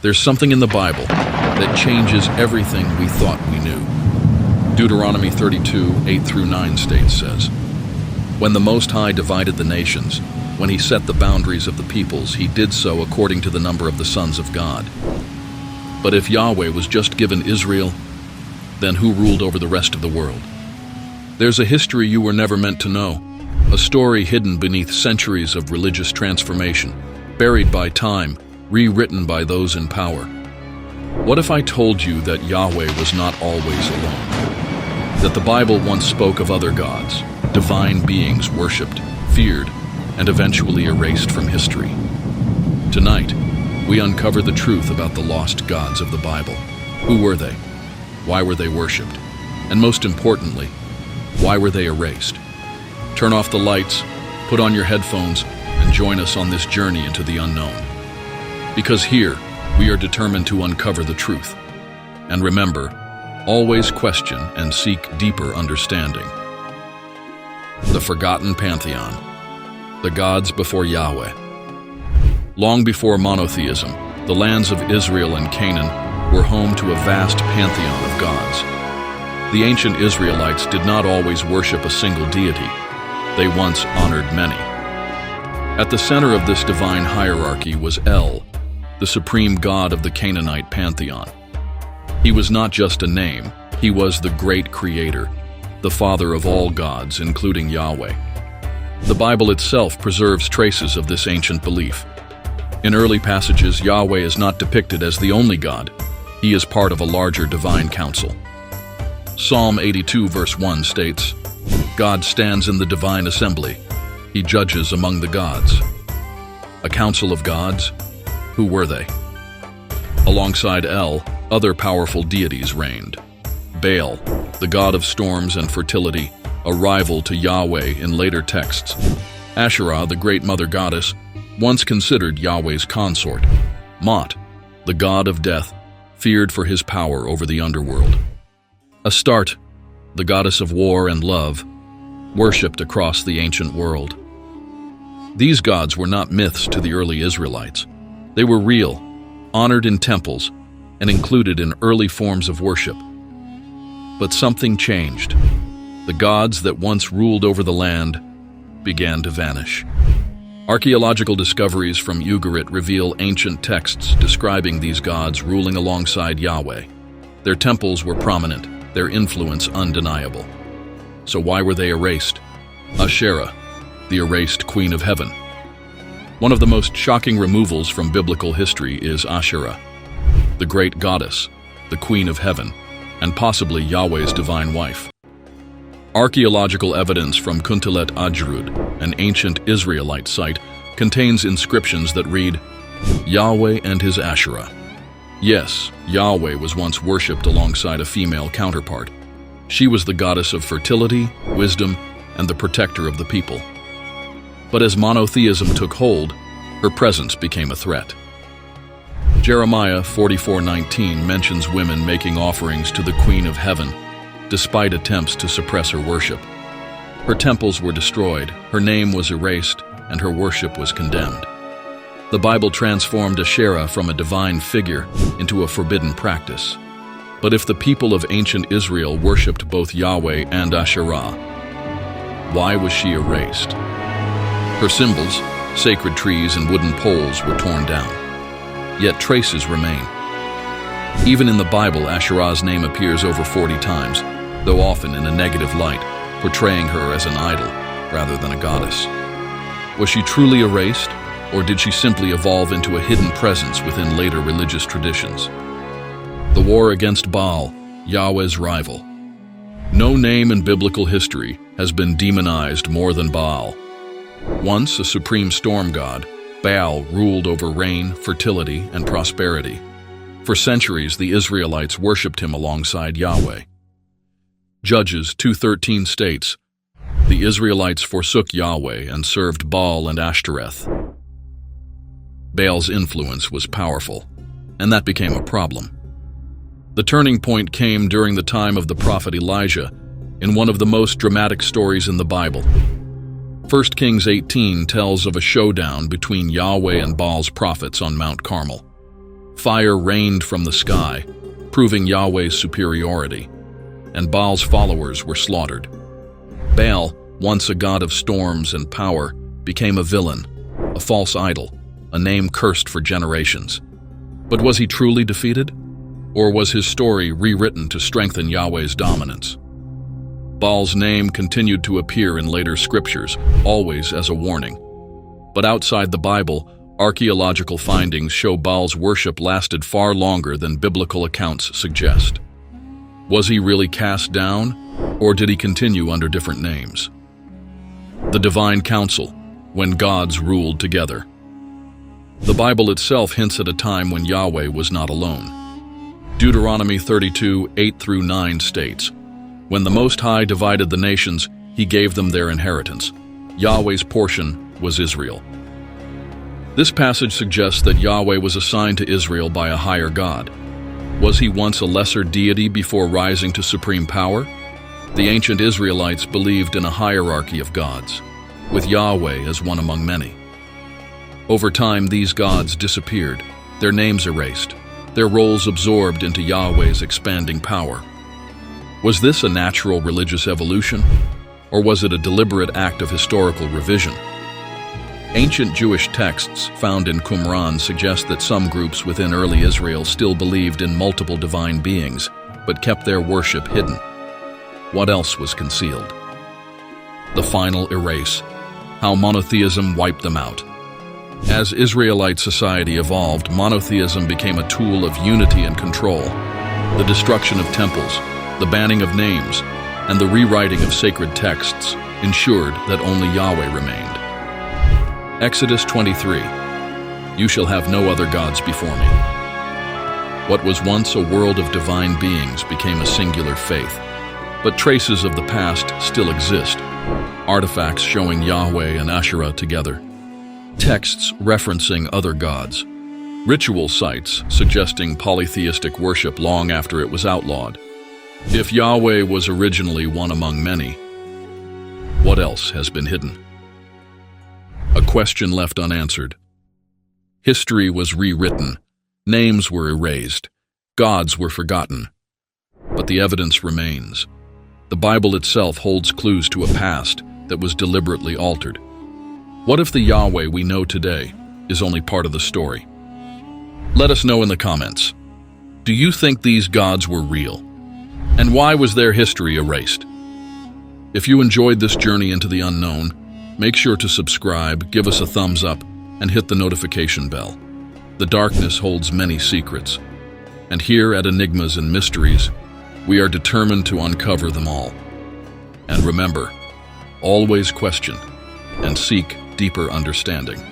There's something in the Bible that changes everything we thought we knew. Deuteronomy 32:8-9 says, "When the Most High divided the nations, when he set the boundaries of the peoples, he did so according to the number of the sons of God. But if Yahweh was just given Israel, then who ruled over the rest of the world?" There's a history you were never meant to know, a story hidden beneath centuries of religious transformation, buried by time, rewritten by those in power. What if I told you that Yahweh was not always alone? That the Bible once spoke of other gods, divine beings worshipped, feared, and eventually erased from history. Tonight, we uncover the truth about the lost gods of the Bible. Who were they? Why were they worshipped? And most importantly, why were they erased? Turn off the lights, put on your headphones, and join us on this journey into the unknown. Because here, we are determined to uncover the truth. And remember, always question and seek deeper understanding. The Forgotten Pantheon. The gods before Yahweh. Long before monotheism, the lands of Israel and Canaan were home to a vast pantheon of gods. The ancient Israelites did not always worship a single deity. They once honored many. At the center of this divine hierarchy was El, the supreme god of the Canaanite pantheon. He was not just a name, he was the great creator, the father of all gods, including Yahweh. The Bible itself preserves traces of this ancient belief. In early passages, Yahweh is not depicted as the only God. He is part of a larger divine council. Psalm 82 verse 1 states, "God stands in the divine assembly. He judges among the gods." A council of gods? Who were they? Alongside El, other powerful deities reigned. Baal, the god of storms and fertility, a rival to Yahweh in later texts. Asherah, the great mother goddess, once considered Yahweh's consort. Mot, the god of death, feared for his power over the underworld. Astarte, the goddess of war and love, worshipped across the ancient world. These gods were not myths to the early Israelites. They were real, honored in temples, and included in early forms of worship. But something changed. The gods that once ruled over the land began to vanish. Archaeological discoveries from Ugarit reveal ancient texts describing these gods ruling alongside Yahweh. Their temples were prominent, their influence undeniable. So why were they erased? Asherah, the erased Queen of Heaven. One of the most shocking removals from biblical history is Asherah, the great goddess, the Queen of Heaven, and possibly Yahweh's divine wife. Archaeological evidence from Kuntalet Ajrud, an ancient Israelite site, contains inscriptions that read, "Yahweh and his Asherah." Yes, Yahweh was once worshipped alongside a female counterpart. She was the goddess of fertility, wisdom, and the protector of the people. But as monotheism took hold, her presence became a threat. Jeremiah 44:19 mentions women making offerings to the Queen of Heaven, despite attempts to suppress her worship. Her temples were destroyed, her name was erased, and her worship was condemned. The Bible transformed Asherah from a divine figure into a forbidden practice. But if the people of ancient Israel worshipped both Yahweh and Asherah, why was she erased? Her symbols, sacred trees and wooden poles, were torn down. Yet traces remain. Even in the Bible, Asherah's name appears over 40 times, though often in a negative light, portraying her as an idol rather than a goddess. Was she truly erased, or did she simply evolve into a hidden presence within later religious traditions? The war against Baal, Yahweh's rival. No name in biblical history has been demonized more than Baal. Once a supreme storm god, Baal ruled over rain, fertility, and prosperity. For centuries, the Israelites worshipped him alongside Yahweh. Judges 2:13 states, "The Israelites forsook Yahweh and served Baal and Ashtoreth." Baal's influence was powerful, and that became a problem. The turning point came during the time of the prophet Elijah, in one of the most dramatic stories in the Bible. 1 Kings 18 tells of a showdown between Yahweh and Baal's prophets on Mount Carmel. Fire rained from the sky, proving Yahweh's superiority, and Baal's followers were slaughtered. Baal, once a god of storms and power, became a villain, a false idol, a name cursed for generations. But was he truly defeated? Or was his story rewritten to strengthen Yahweh's dominance? Baal's name continued to appear in later scriptures, always as a warning. But outside the Bible, archaeological findings show Baal's worship lasted far longer than biblical accounts suggest. Was he really cast down, or did he continue under different names? The Divine Council, when gods ruled together. The Bible itself hints at a time when Yahweh was not alone. Deuteronomy 32, 8-9 states, "When the Most High divided the nations, he gave them their inheritance. Yahweh's portion was Israel." This passage suggests that Yahweh was assigned to Israel by a higher God. Was he once a lesser deity before rising to supreme power? The ancient Israelites believed in a hierarchy of gods, with Yahweh as one among many. Over time, these gods disappeared, their names erased, their roles absorbed into Yahweh's expanding power. Was this a natural religious evolution, or was it a deliberate act of historical revision? Ancient Jewish texts found in Qumran suggest that some groups within early Israel still believed in multiple divine beings, but kept their worship hidden. What else was concealed? The final erase, how monotheism wiped them out. As Israelite society evolved, monotheism became a tool of unity and control. The destruction of temples, the banning of names, and the rewriting of sacred texts ensured that only Yahweh remained. Exodus 23, "You shall have no other gods before me." What was once a world of divine beings became a singular faith, but traces of the past still exist. Artifacts showing Yahweh and Asherah together. Texts referencing other gods. Ritual sites suggesting polytheistic worship long after it was outlawed. If Yahweh was originally one among many, what else has been hidden? A question left unanswered. History was rewritten, names were erased, gods were forgotten, but the evidence remains. The Bible itself holds clues to a past that was deliberately altered. What if the Yahweh we know today is only part of the story? Let us know in the comments. Do you think these gods were real? And why was their history erased? If you enjoyed this journey into the unknown, make sure to subscribe, give us a thumbs up, and hit the notification bell. The darkness holds many secrets, and here at Enigmas and Mysteries, we are determined to uncover them all. And remember, always question and seek deeper understanding.